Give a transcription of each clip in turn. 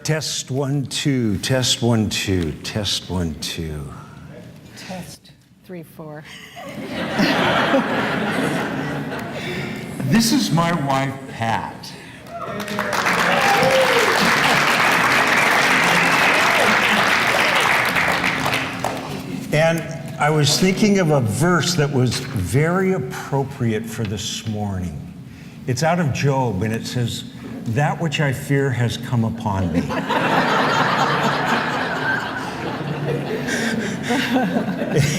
Test 1 2, test 1 2, test 1 2. Test 3 4. This is my wife, Pat. And I was thinking of a verse that was very appropriate for this morning. It's out of Job, and it says, "That which I fear has come upon me."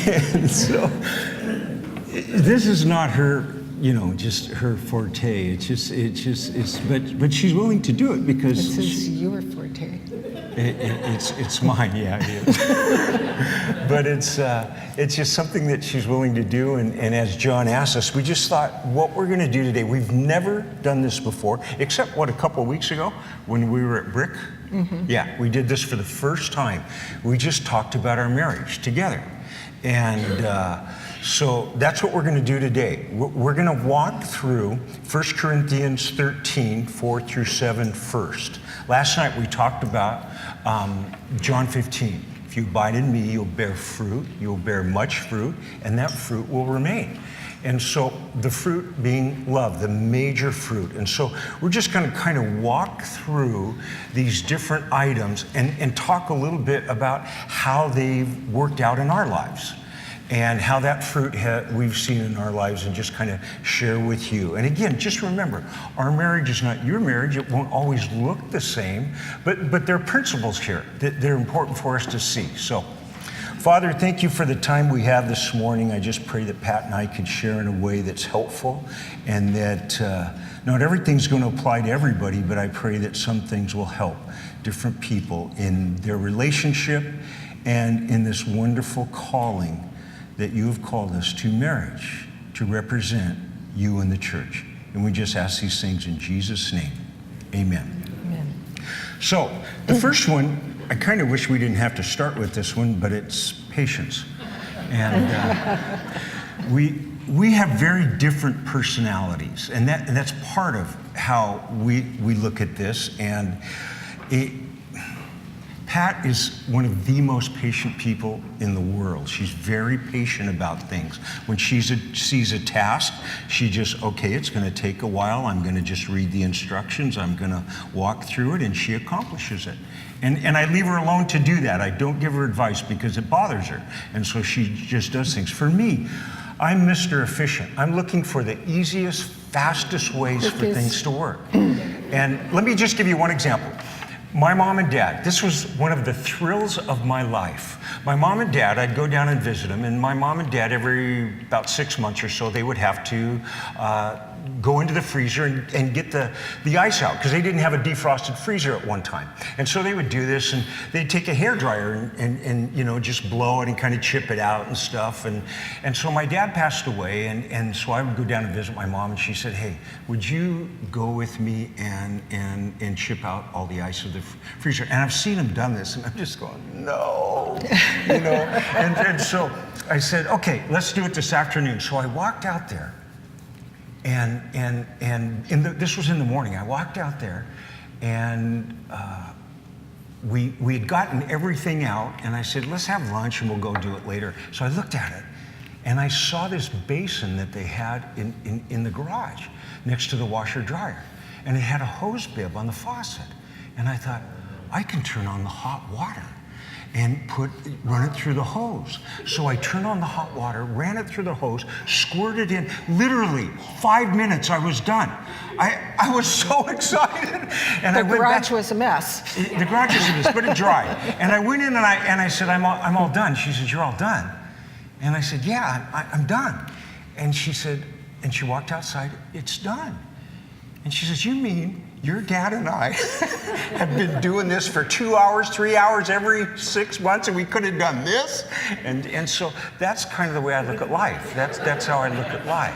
And so, this is not her, just her forte. But she's willing to do it because This is your forte. it's mine, yeah, it is. But it's just something that she's willing to do. And as John asked us, we just thought, what we're going to do today, we've never done this before, except a couple of weeks ago when we were at Brick. Mm-hmm. Yeah, we did this for the first time. We just talked about our marriage together. And so that's what we're going to do today. We're going to walk through 1 Corinthians 13, 4 through 7 first. Last night we talked about John 15. If you abide in me, you'll bear fruit, you'll bear much fruit, and that fruit will remain. And so the fruit being love, the major fruit. And so we're just going to kind of walk through these different items and talk a little bit about how they've worked out in our lives and how that fruit we've seen in our lives, and just kind of share with you. And again, just remember, our marriage is not your marriage. It won't always look the same, but there are principles here that they're important for us to see. So, Father, thank you for the time we have this morning. I just pray that Pat and I could share in a way that's helpful, and that not everything's going to apply to everybody, but I pray that some things will help different people in their relationship and in this wonderful calling that you have called us to marriage, to represent you and the church. And we just ask these things in Jesus' name. Amen. Amen. So the first one, I kind of wish we didn't have to start with this one, but it's patience. And we have very different personalities, and that's part of how we look at this. And Pat is one of the most patient people in the world. She's very patient about things. When she sees a task, she just, okay, it's going to take a while. I'm going to just read the instructions. I'm going to walk through it, and she accomplishes it. And I leave her alone to do that. I don't give her advice because it bothers her. And so she just does things. For me, I'm Mr. Efficient. I'm looking for the easiest, fastest ways for things to work. And let me just give you one example. My mom and dad, this was one of the thrills of my life. My mom and dad, I'd go down and visit them, and my mom and dad, every about 6 months or so, they would have to go into the freezer and get the ice out, because they didn't have a defrosted freezer at one time. And so they would do this, and they'd take a hairdryer and just blow it and kind of chip it out and stuff. And so my dad passed away, and so I would go down and visit my mom, and she said, "Hey, would you go with me and chip out all the ice of the freezer?" And I've seen him done this, and I'm just going, no, And so I said, okay, let's do it this afternoon. So I walked out there. This was in the morning. I walked out there, and we had gotten everything out, and I said, let's have lunch and we'll go do it later. So I looked at it, and I saw this basin that they had in the garage next to the washer dryer, and it had a hose bib on the faucet. And I thought, I can turn on the hot water and run it through the hose. So I turned on the hot water, ran it through the hose, squirted in. Literally 5 minutes, I was done. I was so excited. And the garage was a mess. The garage was a mess, but it dried. And I went in and I said, I'm all done. She said, "You're all done?" And I said, "Yeah, I'm done." And she said, and she walked outside, "It's done." And she says, "You mean your dad and I have been doing this for 2 hours, 3 hours every 6 months, and we could have done this?" And so that's kind of the way I look at life. That's how I look at life.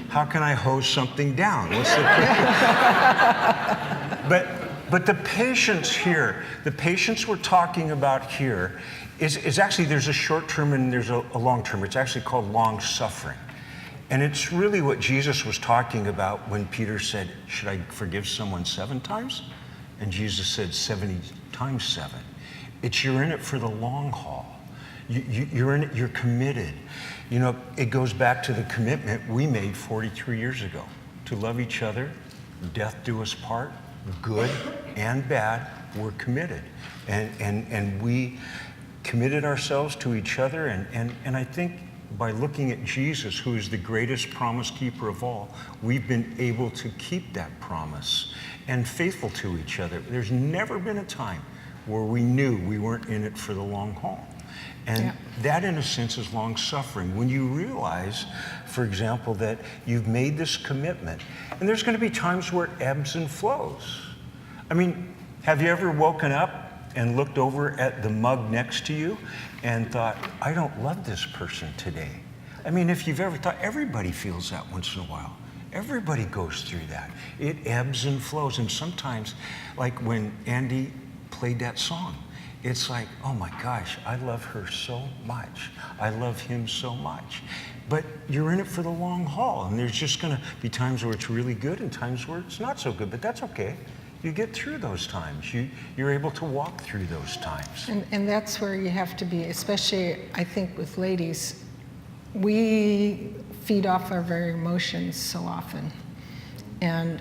How can I hose something down? What's the but the patience here, the patience we're talking about here is actually, there's a short term and there's a long term. It's actually called long suffering. And it's really what Jesus was talking about when Peter said, "Should I forgive someone 7 times?" And Jesus said 70 times 7. You're in it for the long haul. You're in it, you're committed. You know, it goes back to the commitment we made 43 years ago to love each other, death do us part, good and bad, we're committed. And we committed ourselves to each other, and I think by looking at Jesus, who is the greatest promise keeper of all, we've been able to keep that promise and faithful to each other. There's never been a time where we knew we weren't in it for the long haul. And that, in a sense, is long suffering. When you realize, for example, that you've made this commitment, and there's going to be times where it ebbs and flows. I mean, have you ever woken up and looked over at the mug next to you and thought, I don't love this person today? I mean, if you've ever thought, everybody feels that once in a while. Everybody goes through that. It ebbs and flows. And sometimes, like when Andy played that song, it's like, oh my gosh, I love her so much. I love him so much. But you're in it for the long haul. And there's just going to be times where it's really good and times where it's not so good. But that's okay. You get through those times. You're able to walk through those times. And that's where you have to be, especially, I think, with ladies. We feed off our very emotions so often. And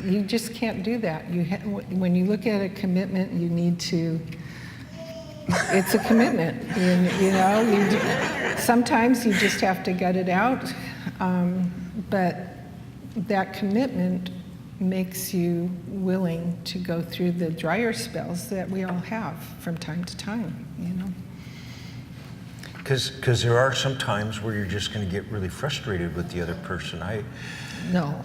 you just can't do that. When you look at a commitment, you need to, it's a commitment. Sometimes you just have to gut it out. But that commitment makes you willing to go through the drier spells that we all have from time to time, Because there are some times where you're just going to get really frustrated with the other person. No.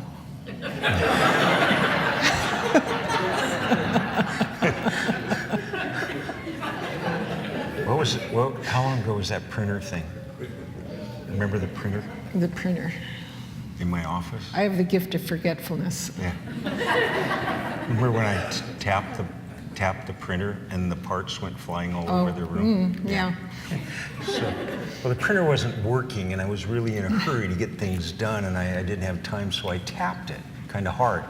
What was it? Well, how long ago was that printer thing? Remember the printer? The printer. In my office? I have the gift of forgetfulness. Yeah. Remember when I tapped the printer and the parts went flying all over the room? Yeah. Well, the printer wasn't working, and I was really in a hurry to get things done, and I didn't have time, so I tapped it kind of hard.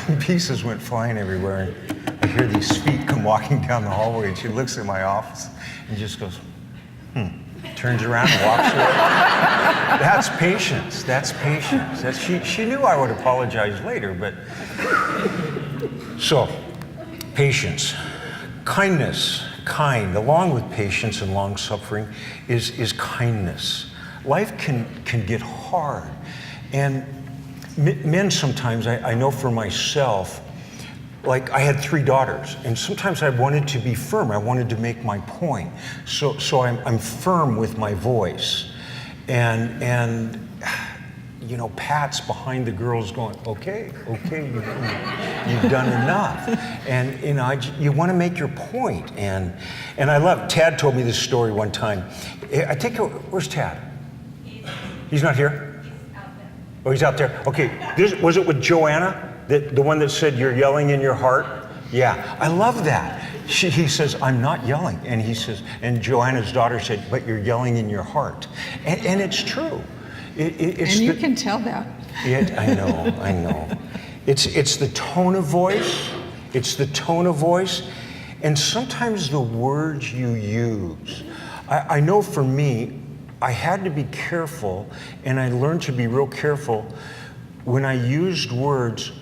And pieces went flying everywhere, and I hear these feet come walking down the hallway, and she looks at my office and just goes, turns around and walks away. That's patience. That's patience. She knew I would apologize later, but... So, patience. Kindness. Kind, along with patience and long suffering, is kindness. Life can get hard. And men sometimes, I know for myself, like I had 3 daughters, and sometimes I wanted to be firm. I wanted to make my point. So I'm firm with my voice. And pats behind the girls going, okay, you've done enough. And, you want to make your point. And I love, Tad told me this story one time. I think, where's Tad? He's not here? He's out there. Oh, he's out there. Okay, was it with Joanna? The one that said, you're yelling in your heart? Yeah, I love that. He says, I'm not yelling. And he says, and Joanna's daughter said, but you're yelling in your heart. And it's true. It's and you can tell that. I know. It's the tone of voice. It's the tone of voice. And sometimes the words you use. I know for me, I had to be careful, and I learned to be real careful when I used words.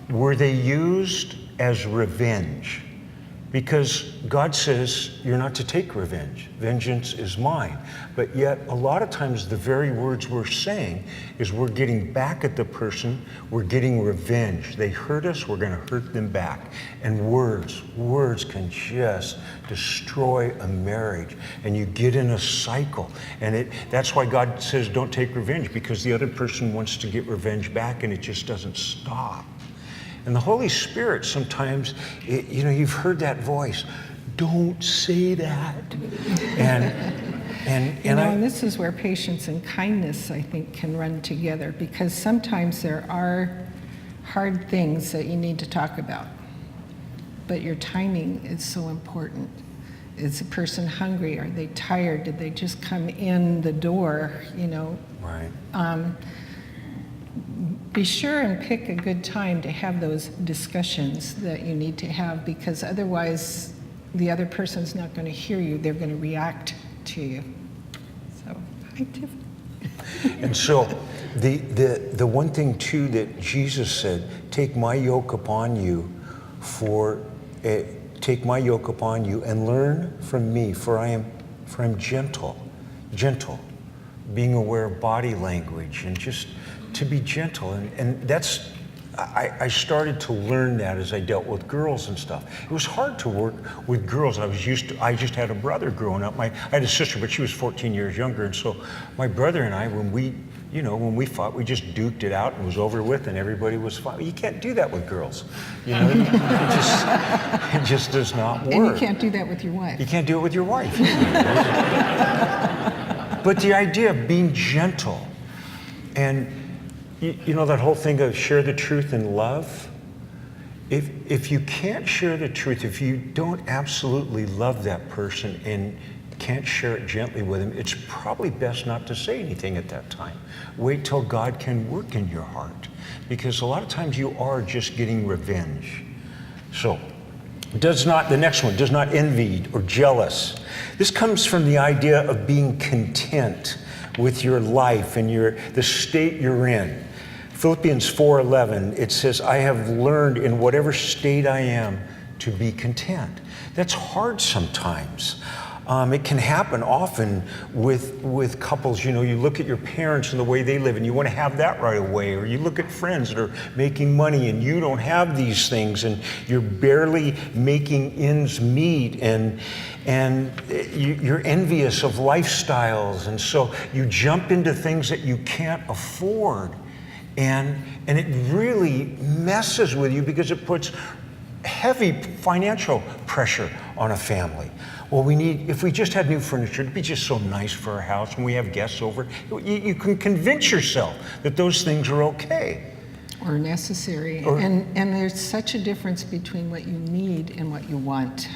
Were they used as revenge? Because God says you're not to take revenge. Vengeance is mine. But yet, a lot of times, the very words we're saying is we're getting back at the person. We're getting revenge. They hurt us, we're going to hurt them back. And words can just destroy a marriage. And you get in a cycle. And that's why God says don't take revenge, because the other person wants to get revenge back, and it just doesn't stop. And the Holy Spirit sometimes, you've heard that voice, don't say that. And this is where patience and kindness, I think, can run together, because sometimes there are hard things that you need to talk about, but your timing is so important. Is a person hungry? Are they tired? Did they just come in the door? Right. be sure and pick a good time to have those discussions that you need to have, because otherwise the other person's not going to hear you. They're going to react to you. So, hi, Tiff. And so the one thing too that Jesus said, take my yoke upon you take my yoke upon you and learn from me, for I'm gentle, being aware of body language and just to be gentle. And that's, I started to learn that as I dealt with girls and stuff. It was hard to work with girls. I just had a brother growing up. I had a sister, but she was 14 years younger. And so my brother and I, when we fought, we just duked it out and it was over with and everybody was fine. You can't do that with girls. It just does not work. And you can't do that with your wife. You can't do it with your wife. But the idea of being gentle and that whole thing of share the truth in love, if you can't share the truth, if you don't absolutely love that person and can't share it gently with him, it's probably best not to say anything at that time. Wait till God can work in your heart, because a lot of times you are just getting revenge. So, the next one, does not envy or jealous. This comes from the idea of being content with your life and the state you're in. Philippians 4:11, it says, I have learned in whatever state I am to be content. That's hard sometimes. It can happen often with couples. You look at your parents and the way they live and you want to have that right away. Or you look at friends that are making money and you don't have these things and you're barely making ends meet and you're envious of lifestyles. And so you jump into things that you can't afford. And it really messes with you because it puts heavy financial pressure on a family. Well, if we just had new furniture, it'd be just so nice for our house when we have guests over. You can convince yourself that those things are okay. Or necessary. And there's such a difference between what you need and what you want.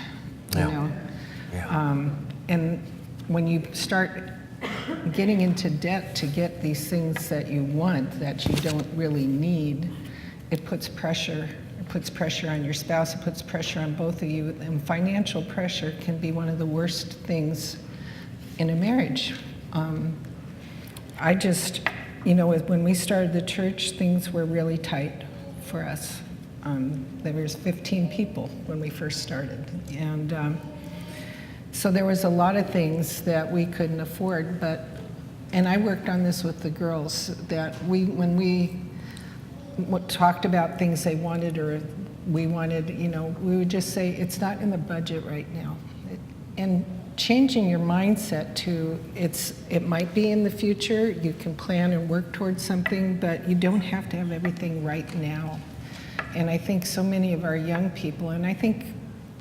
Yeah. And when you start getting into debt to get these things that you want that you don't really need, it puts pressure. It puts pressure on your spouse, it puts pressure on both of you, and financial pressure can be one of the worst things in a marriage. When we started the church, things were really tight for us. There was 15 people when we first started, and so there was a lot of things that we couldn't afford, and I worked on this with the girls, that when we talked about things they wanted or we wanted, we would just say, it's not in the budget right now. And changing your mindset to, it might be in the future, you can plan and work towards something, but you don't have to have everything right now. And I think so many of our young people, and I think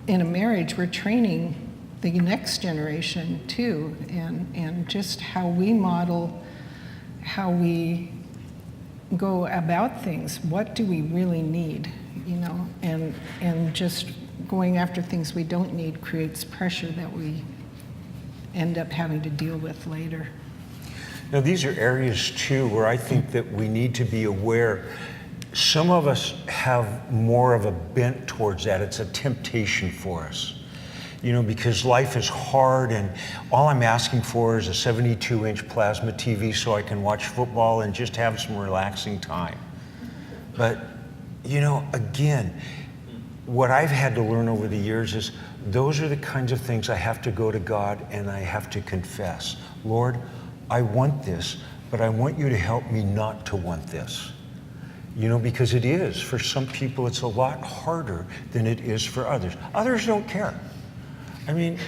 in a marriage, we're training the next generation too, and just how we model, how we go about things. What do we really need, and just going after things we don't need creates pressure that we end up having to deal with later. Now, these are areas too where I think that we need to be aware. Some of us have more of a bent towards that. It's a temptation for us. Because life is hard, and all I'm asking for is a 72-inch plasma TV so I can watch football and just have some relaxing time. But, again, what I've had to learn over the years is those are the kinds of things I have to go to God and I have to confess. Lord, I want this, but I want you to help me not to want this. Because it is. For some people, it's a lot harder than it is for others. Others don't care.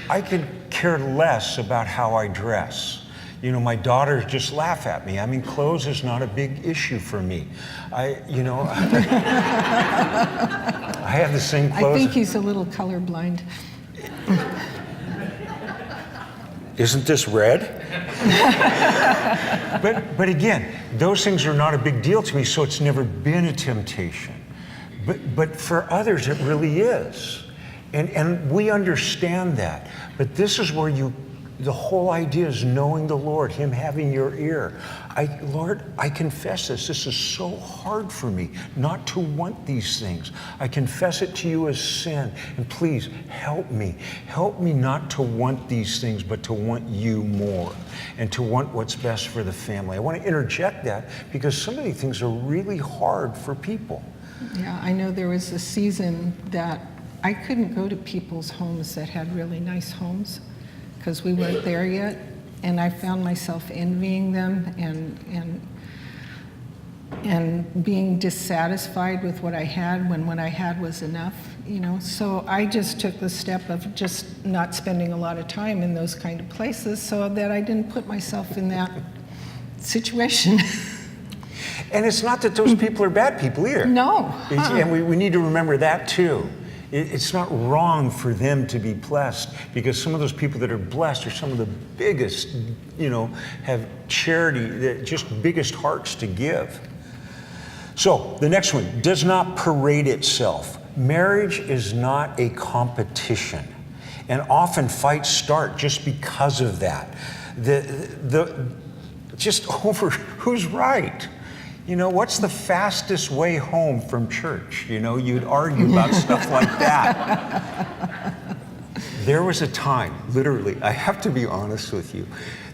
I could care less about how I dress. My daughters just laugh at me. Clothes is not a big issue for me. I have the same clothes. I think he's a little colorblind. Isn't this red? But again, those things are not a big deal to me, so it's never been a temptation. But for others, it really is. And we understand that. But this is where you the whole idea is knowing the Lord, Him having your ear. Lord, I confess this. This is so hard for me not to want these things. I confess it to you as sin. And please help me. Help me not to want these things, but to want you more and to want what's best for the family. I want to interject that because some of these things are really hard for people. Yeah, I know there was a season that I couldn't go to people's homes that had really nice homes because we weren't there yet, and I found myself envying them and being dissatisfied with what I had when what I had was enough, you know. So I just took the step of just not spending a lot of time in those kind of places so that I didn't put myself in that situation. And it's not that those people are bad people either. No. And we need to remember that too. It's not wrong for them to be blessed because some of those people that are blessed are some of the biggest, you know, have charity, just biggest hearts to give. So the next one, does not parade itself. Marriage is not a competition. And often fights start just because of that. Just over who's right. You know, what's the fastest way home from church? You know, you'd argue about stuff like that. There was a time, literally, I have to be honest with you,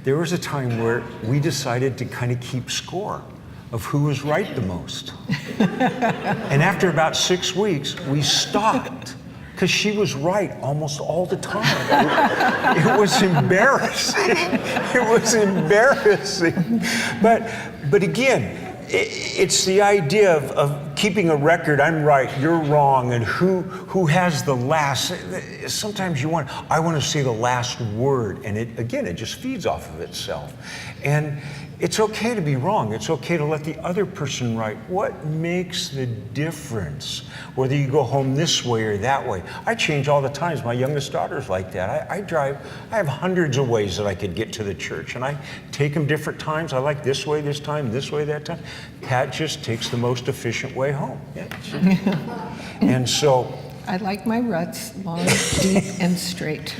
there was a time where we decided to kind of keep score of who was right the most. And after about 6 weeks, we stopped because she was right almost all the time. It was embarrassing. It was embarrassing. But again, it's the idea of keeping a record. I'm right, you're wrong, and who has the last. Sometimes I want to say the last word, and it just feeds off of itself. And it's okay to be wrong. It's okay to let the other person right. What makes the difference? Whether you go home this way or that way. I change all the times. My youngest daughter's like that. I have hundreds of ways that I could get to the church, and I take them different times. I like this way this time, this way that time. Pat just takes the most efficient way home. Yeah. And so I like my ruts long, deep, and straight.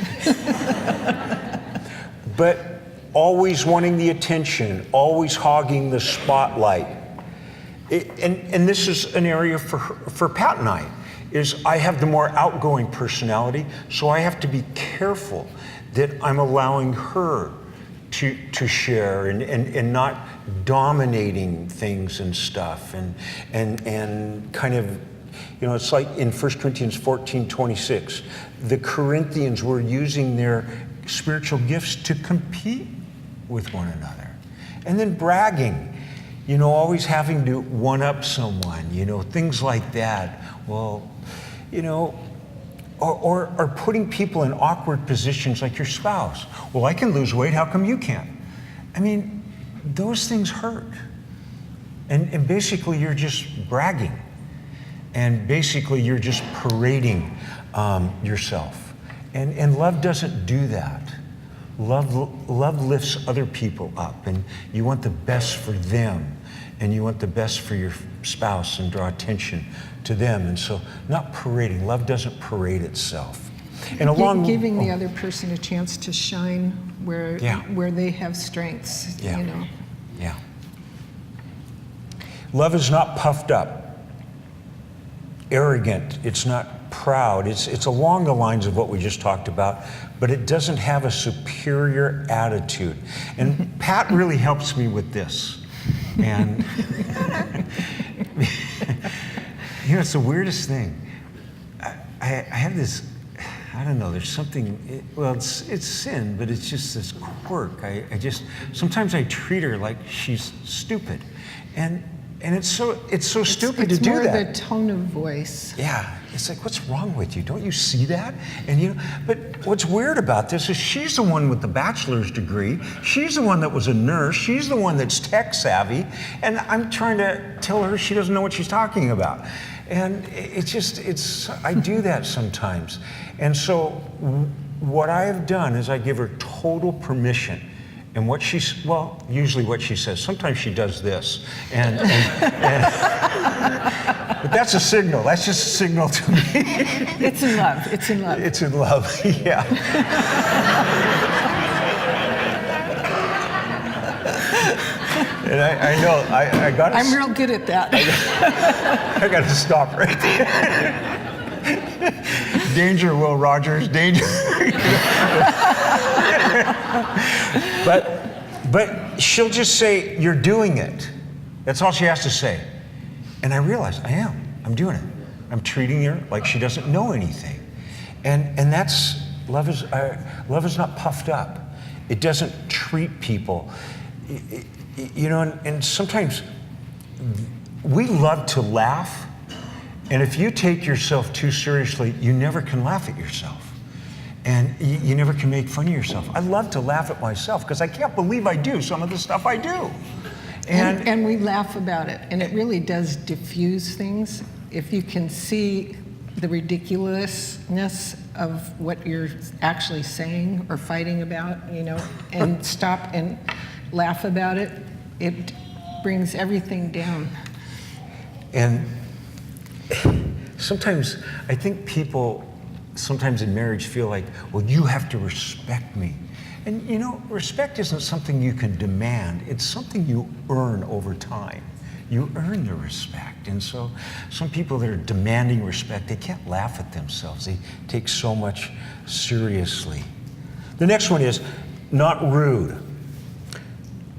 But always wanting the attention, always hogging the spotlight. And this is an area for Pat and I, is I have the more outgoing personality, so I have to be careful that I'm allowing her to share and not dominating things and stuff and kind of, you know, it's like in 1 Corinthians 14:26, the Corinthians were using their spiritual gifts to compete with one another. And then bragging, you know, always having to one-up someone, you know, things like that. Well, you know, or putting people in awkward positions like your spouse. Well, I can lose weight, how come you can't? I mean, those things hurt. And basically you're just bragging. And basically you're just parading yourself. And love doesn't do that. Love lifts other people up, and you want the best for them, and you want the best for your spouse and draw attention to them. And so not parading. Love doesn't parade itself. And giving the other person a chance to shine where they have strengths, you know. Yeah. Love is not puffed up, arrogant. It's not proud. It's along the lines of what we just talked about, but it doesn't have a superior attitude. And Pat really helps me with this. And you know, it's the weirdest thing. I have this, I don't know, there's something, it's sin, but it's just this quirk. I just, sometimes I treat her like she's stupid. And it's so stupid to do that. It's more the tone of voice. Yeah, it's like, what's wrong with you? Don't you see that? And you know, but what's weird about this is she's the one with the bachelor's degree. She's the one that was a nurse. She's the one that's tech savvy. And I'm trying to tell her she doesn't know what she's talking about. And I do that sometimes. And so what I have done is I give her total permission. And usually what she says, sometimes she does this. And but that's a signal. That's just a signal to me. It's in love. It's in love. It's in love, yeah. And I know, I got to... I'm real good at that. I got to stop right there. Danger, Will Rogers, danger. But she'll just say, you're doing it. That's all she has to say. And I realize, I'm doing it. I'm treating her like she doesn't know anything. And that's, love is not puffed up. It doesn't treat people. You know, and sometimes we love to laugh. And if you take yourself too seriously, you never can laugh at yourself. And you never can make fun of yourself. I love to laugh at myself because I can't believe I do some of the stuff I do. And we laugh about it. And it really does diffuse things. If you can see the ridiculousness of what you're actually saying or fighting about, you know, and stop and laugh about it, it brings everything down. And sometimes I think people sometimes in marriage feel like, well, you have to respect me. And you know, respect isn't something you can demand. It's something you earn over time. You earn the respect. And so some people that are demanding respect, they can't laugh at themselves. They take so much seriously. The next one is not rude.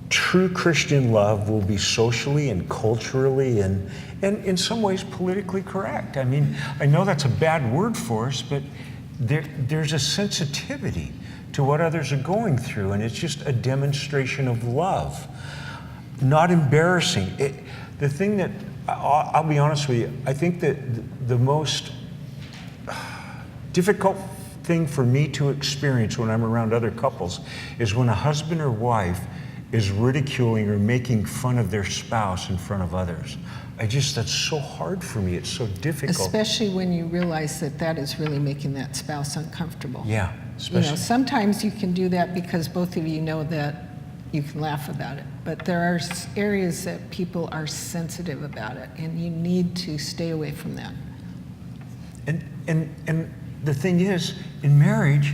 True Christian love will be socially and culturally and in some ways politically correct. I mean, I know that's a bad word for us, but there's a sensitivity to what others are going through, and it's just a demonstration of love. Not embarrassing. The thing that, I'll be honest with you, I think that the most difficult thing for me to experience when I'm around other couples is when a husband or wife is ridiculing or making fun of their spouse in front of others. That's so hard for me. It's so difficult. Especially when you realize that that is really making that spouse uncomfortable. Yeah, especially. You know, sometimes you can do that because both of you know that you can laugh about it. But there are areas that people are sensitive about it, and you need to stay away from that. And the thing is, in marriage,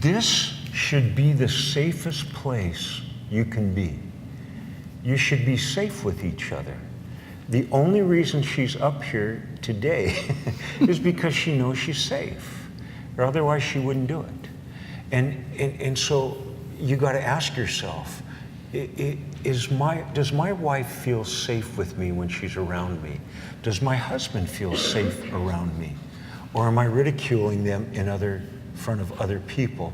this should be the safest place you can be. You should be safe with each other. The only reason she's up here today is because she knows she's safe, or otherwise she wouldn't do it. And so you got to ask yourself, does my wife feel safe with me when she's around me? Does my husband feel safe around me? Or am I ridiculing them in front of other people?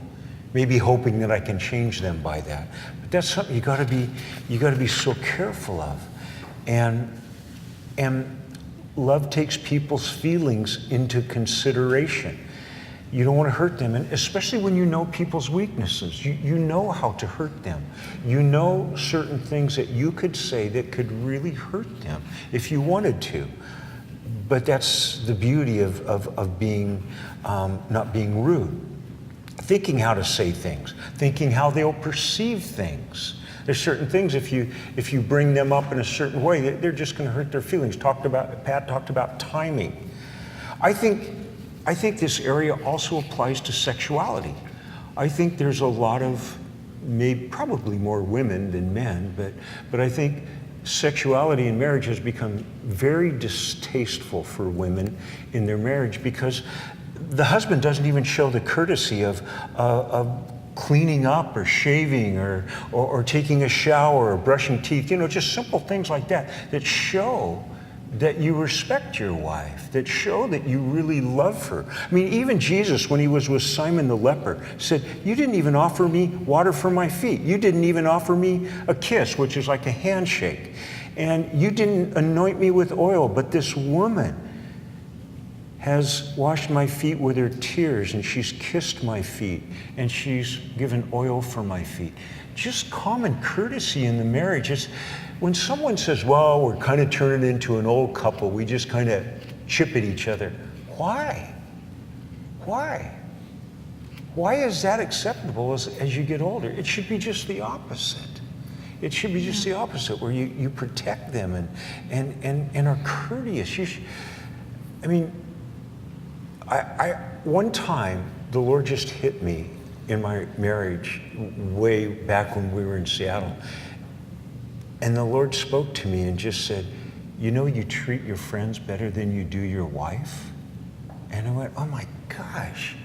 Maybe hoping that I can change them by that. But that's something you got to be so careful of. And love takes people's feelings into consideration. You don't want to hurt them, and especially when you know people's weaknesses. You know how to hurt them. You know certain things that you could say that could really hurt them if you wanted to. But that's the beauty of being not being rude. Thinking how to say things, thinking how they'll perceive things. There's certain things, if you bring them up in a certain way, they're just going to hurt their feelings. Pat talked about timing. I think this area also applies to sexuality. I think there's a lot of, probably more women than men, but I think sexuality in marriage has become very distasteful for women in their marriage because the husband doesn't even show the courtesy of cleaning up or shaving or taking a shower or brushing teeth, just simple things like that show that you respect your wife, that show that you really love her. I mean, even Jesus, when he was with Simon the leper, said, you didn't even offer me water for my feet. You didn't even offer me a kiss, which is like a handshake. And you didn't anoint me with oil, but this woman has washed my feet with her tears, and she's kissed my feet, and she's given oil for my feet. Just common courtesy in the marriage is when someone says, well, we're kind of turning into an old couple, we just kind of chip at each other. Why? Why is that acceptable as you get older? It should be just the opposite. It should be just the opposite, where you protect them and are courteous. One time, the Lord just hit me in my marriage way back when we were in Seattle. And the Lord spoke to me and just said, you know, you treat your friends better than you do your wife? And I went, oh my gosh,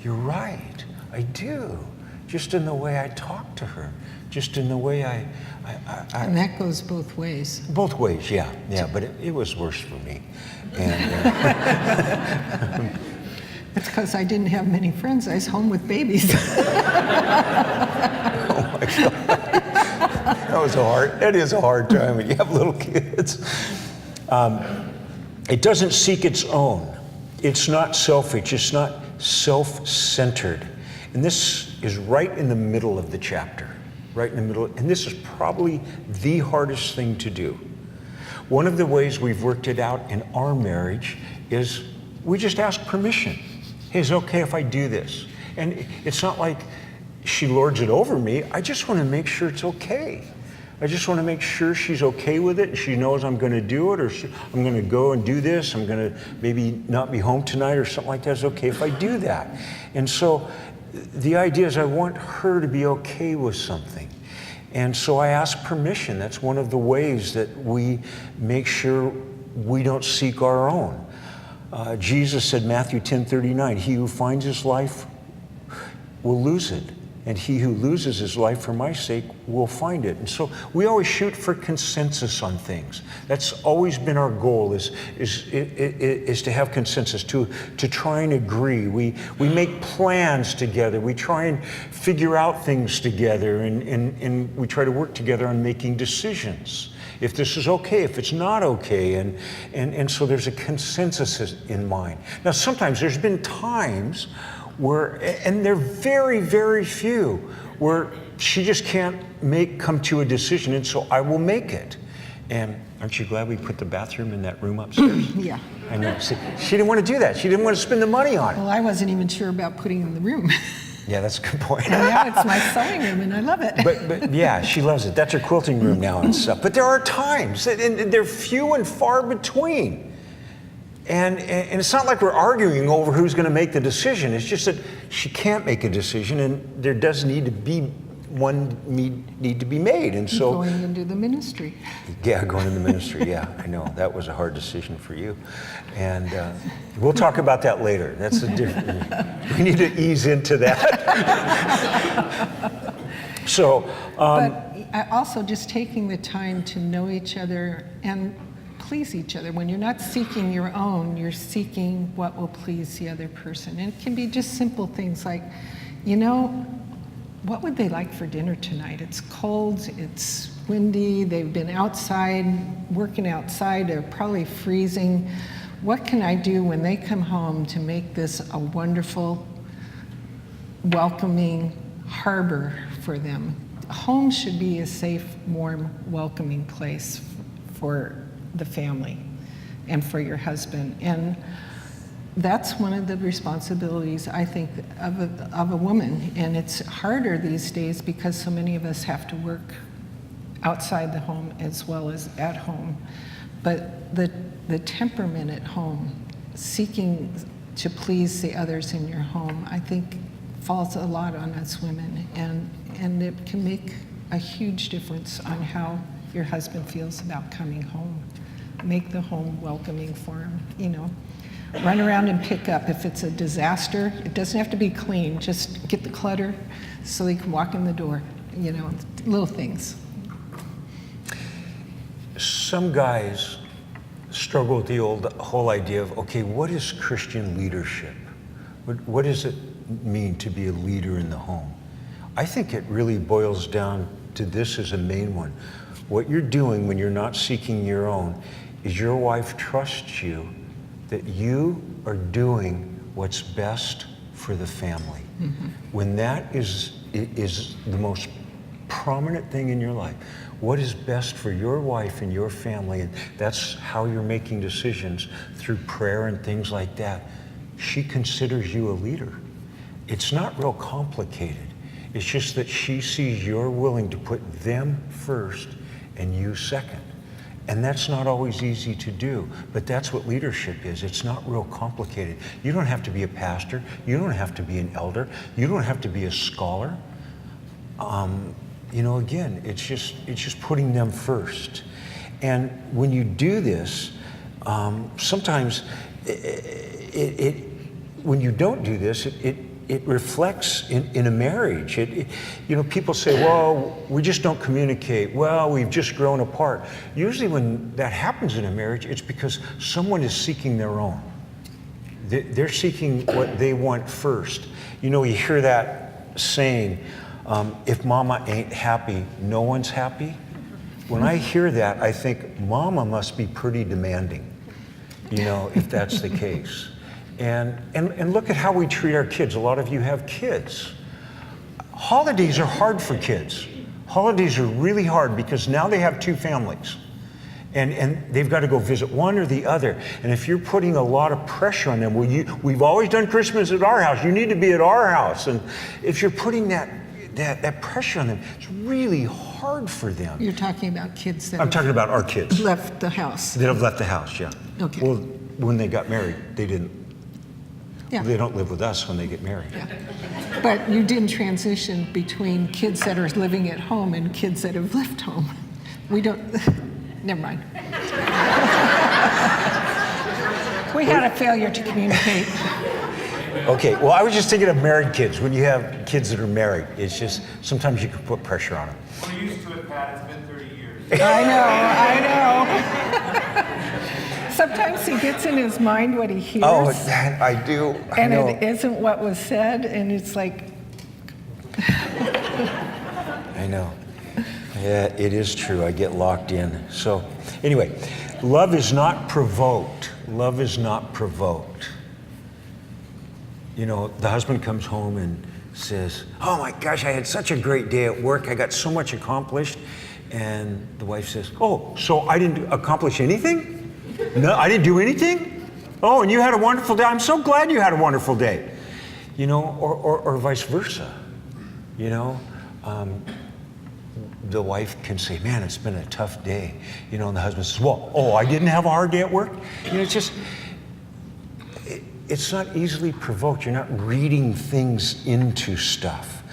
you're right. I do. Just in the way I talk to her, just in the way I And that goes both ways. both ways, yeah, but it was worse for me. And It's because I didn't have many friends. I was home with babies. oh my God, that is a hard time when you have little kids. It doesn't seek its own. It's not selfish. It's not self-centered. And this is right in the middle of the chapter, right in the middle. And this is probably the hardest thing to do. One of the ways we've worked it out in our marriage is we just ask permission. Hey, is it okay if I do this? And it's not like she lords it over me. I just want to make sure it's okay. I just want to make sure she's okay with it and she knows I'm going to do it, or I'm going to go and do this. I'm going to maybe not be home tonight or something like that. It's okay if I do that. And so the idea is I want her to be okay with something. And so I ask permission. That's one of the ways that we make sure we don't seek our own. Jesus said, Matthew 10:39, he who finds his life will lose it, and he who loses his life for my sake will find it. And so we always shoot for consensus on things. That's always been our goal, is to have consensus, to try and agree. We make plans together. We try and figure out things together, and we try to work together on making decisions. If this is okay, if it's not okay, and so there's a consensus in mind. Now, sometimes there's been times where, and they're very, very few, where she just can't come to a decision, and so I will make it. And aren't you glad we put the bathroom in that room upstairs? Yeah. I know. See, she didn't want to do that. She didn't want to spend the money on it. Well, I wasn't even sure about putting it in the room. Yeah, that's a good point. And now it's my sewing room, and I love it. But yeah, she loves it. That's her quilting room now and stuff. But there are times, and they're few and far between. And it's not like we're arguing over who's going to make the decision. It's just that she can't make a decision, and there does need to be need to be made. And so going into the ministry. Yeah, going into the ministry. Yeah, I know that was a hard decision for you, and we'll talk about that later. That's a different. We need to ease into that. So, but also just taking the time to know each other and please each other. When you're not seeking your own, you're seeking what will please the other person. And it can be just simple things like, you know, what would they like for dinner tonight? It's cold, it's windy, they've been outside, working outside, they're probably freezing. What can I do when they come home to make this a wonderful, welcoming harbor for them? Home should be a safe, warm, welcoming place for the family and for your husband. And that's one of the responsibilities, I think, of a woman. And it's harder these days because so many of us have to work outside the home as well as at home. But the temperament at home, seeking to please the others in your home, I think falls a lot on us women. And it can make a huge difference on how your husband feels about coming home. Make the home welcoming for him, you know. Run around and pick up. If it's a disaster, it doesn't have to be clean. Just get the clutter so he can walk in the door, you know, little things. Some guys struggle with the whole idea of, okay, what is Christian leadership? What does it mean to be a leader in the home? I think it really boils down to this as a main one. What you're doing when you're not seeking your own is your wife trusts you that you are doing what's best for the family. Mm-hmm. When that is the most prominent thing in your life, what is best for your wife and your family, and that's how you're making decisions through prayer and things like that, she considers you a leader. It's not real complicated. It's just that she sees you're willing to put them first and you second. And that's not always easy to do, but that's what leadership is. It's not real complicated. You don't have to be a pastor. You don't have to be an elder. You don't have to be a scholar. again, it's just putting them first. And when you do this, sometimes when you don't do this, it reflects in a marriage. People say, well, we just don't communicate. Well, we've just grown apart. Usually when that happens in a marriage, it's because someone is seeking their own. They're seeking what they want first. You hear that saying, if mama ain't happy, no one's happy. When I hear that, I think mama must be pretty demanding, if that's the case. And look at how we treat our kids. A lot of you have kids. Holidays are hard for kids. Holidays are really hard because now they have two families. And they've got to go visit one or the other. And if you're putting a lot of pressure on them, we've always done Christmas at our house. You need to be at our house. And if you're putting that pressure on them, it's really hard for them. You're talking about kids that I'm talking about our kids. left the house. That have left the house, yeah. Okay. Well, when they got married, they didn't. Yeah. They don't live with us when they get married. Yeah. But you didn't transition between kids that are living at home and kids that have left home. We don't, never mind. We had a failure to communicate. Okay, well, I was just thinking of married kids. When you have kids that are married, it's just, sometimes you can put pressure on them. We're used to it, Pat. It's been 30 years. I know. Sometimes he gets in his mind what he hears. Oh, that I do. I know. And it isn't what was said, and it's like. I know. Yeah, it is true. I get locked in. So, anyway, love is not provoked. Love is not provoked. The husband comes home and says, oh my gosh, I had such a great day at work. I got so much accomplished. And the wife says, oh, so I didn't accomplish anything? No, I didn't do anything? Oh, and you had a wonderful day. I'm so glad you had a wonderful day. Or vice versa. The wife can say, man, it's been a tough day. And the husband says, well, oh, I didn't have a hard day at work? It's not easily provoked. You're not reading things into stuff.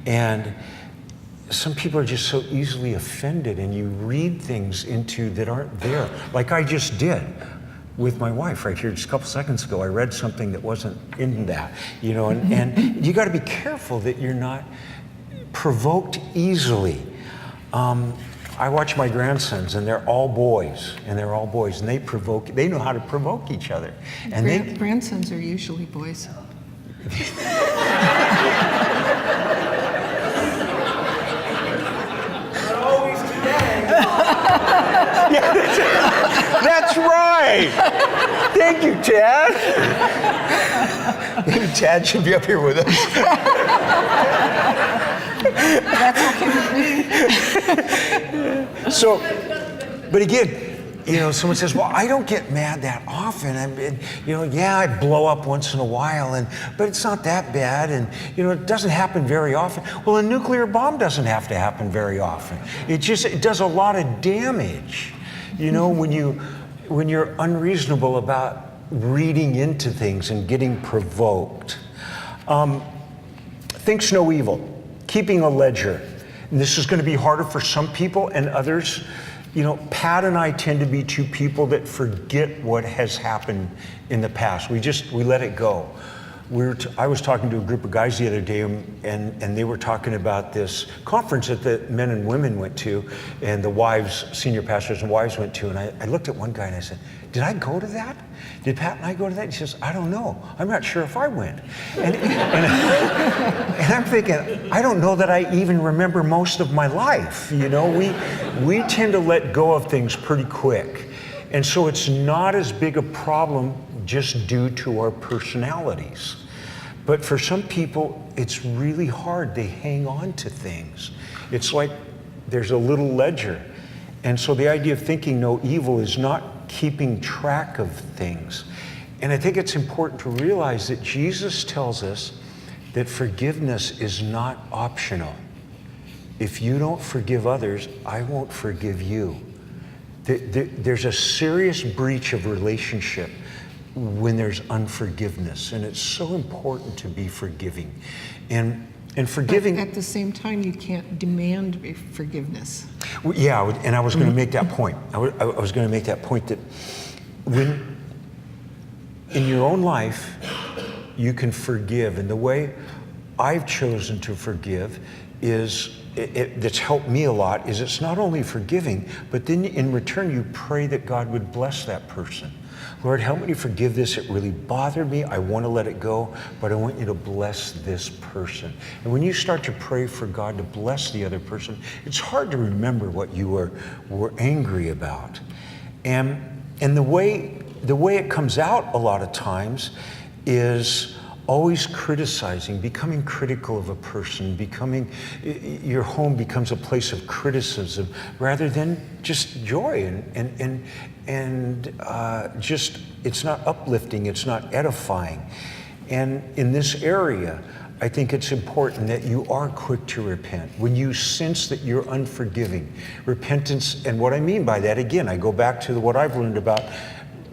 And some people are just so easily offended, and you read things into that aren't there. Like I just did with my wife right here just a couple seconds ago. I read something that wasn't in that, and you got to be careful that you're not provoked easily. I watch my grandsons, and they're all boys, and they know how to provoke each other. And Grandsons are usually boys. Yeah, that's right. Thank you, Tad. Maybe Tad should be up here with us. That's okay with me. So, but again, someone says, well, I don't get mad that often. I blow up once in a while, but it's not that bad. And, it doesn't happen very often. Well, a nuclear bomb doesn't have to happen very often. It does a lot of damage. When you're unreasonable about reading into things and getting provoked. Thinks no evil, keeping a ledger. And this is going to be harder for some people and others. Pat and I tend to be two people that forget what has happened in the past. We let it go. I was talking to a group of guys the other day, and they were talking about this conference that the men and women went to, and the wives, senior pastors and wives went to, and I looked at one guy and I said, did I go to that? Did Pat and I go to that? He says, I don't know. I'm not sure if I went. And I'm thinking, I don't know that I even remember most of my life. We tend to let go of things pretty quick. And so it's not as big a problem just due to our personalities. But for some people, it's really hard. They hang on to things. It's like there's a little ledger. And so the idea of thinking no evil is not keeping track of things. And I think it's important to realize that Jesus tells us that forgiveness is not optional. If you don't forgive others, I won't forgive you. There's a serious breach of relationship when there's unforgiveness, and it's so important to be forgiving. And And forgiving. But at the same time, you can't demand forgiveness. Yeah, and I was going to make that point. I was going to make that point that when in your own life you can forgive, and the way I've chosen to forgive is that's helped me a lot. Is it's not only forgiving, but then in return you pray that God would bless that person. Lord, help me to forgive this. It really bothered me. I want to let it go, but I want you to bless this person. And when you start to pray for God to bless the other person, it's hard to remember what you were angry about. And the way it comes out a lot of times is always criticizing, becoming critical of a person, your home becomes a place of criticism rather than just joy and just, it's not uplifting, it's not edifying. And in this area, I think it's important that you are quick to repent. When you sense that you're unforgiving, repentance, and what I mean by that, again, I go back to what I've learned about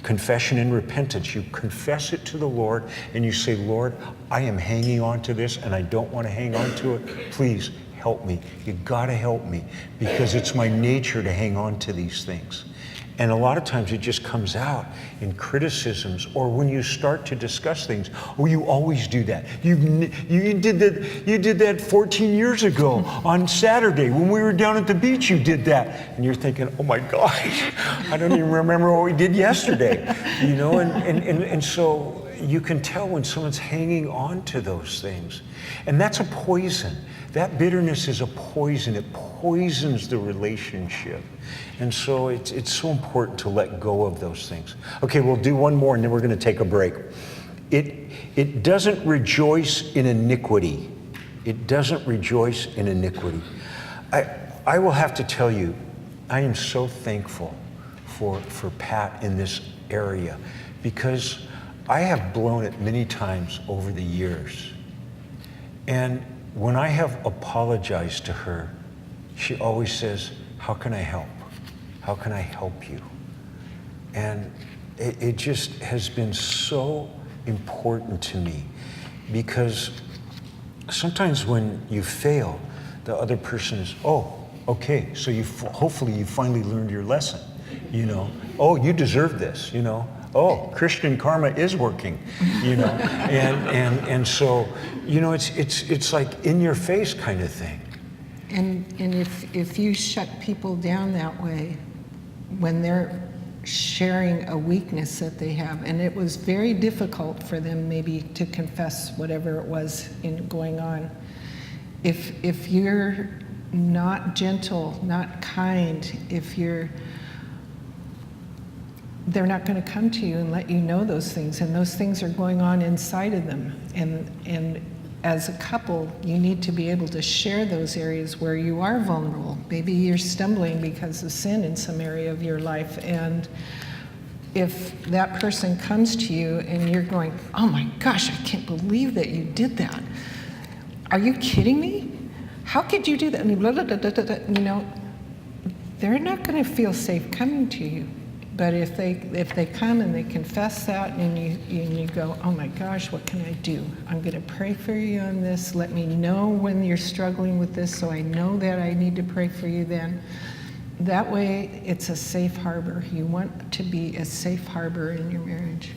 confession and repentance. You confess it to the Lord and you say, Lord, I am hanging on to this and I don't want to hang on to it. Please help me. You got to help me because it's my nature to hang on to these things. And a lot of times it just comes out in criticisms or when you start to discuss things. Oh, you always do that. You did that 14 years ago on Saturday when we were down at the beach. You did that, and you're thinking, oh my gosh, I don't even remember what we did yesterday. And so you can tell when someone's hanging on to those things, and that's a poison. That bitterness is a poison. It poisons the relationship. And so it's so important to let go of those things. Okay, we'll do one more and then we're going to take a break. It doesn't rejoice in iniquity. It doesn't rejoice in iniquity. I will have to tell you, I am so thankful for Pat in this area because I have blown it many times over the years. And when I have apologized to her, she always says, how can I help? How can I help you? And it just has been so important to me because sometimes when you fail, the other person is, oh, okay, so hopefully you finally learned your lesson, Oh, you deserve this, Oh, Christian karma is working, and so, it's like in your face kind of thing. And if you shut people down that way, when they're sharing a weakness that they have, and it was very difficult for them maybe to confess whatever it was going on, if you're not gentle, not kind, they're not going to come to you and let you know those things, and those things are going on inside of them. And as a couple, you need to be able to share those areas where you are vulnerable. Maybe you're stumbling because of sin in some area of your life, and if that person comes to you and you're going, oh my gosh, I can't believe that you did that. Are you kidding me? How could you do that? And blah, blah, blah, blah, blah, they're not going to feel safe coming to you. But if they come and they confess that and you go, oh my gosh, what can I do? I'm going to pray for you on this. Let me know when you're struggling with this so I know that I need to pray for you then. That way it's a safe harbor. You want to be a safe harbor in your marriage.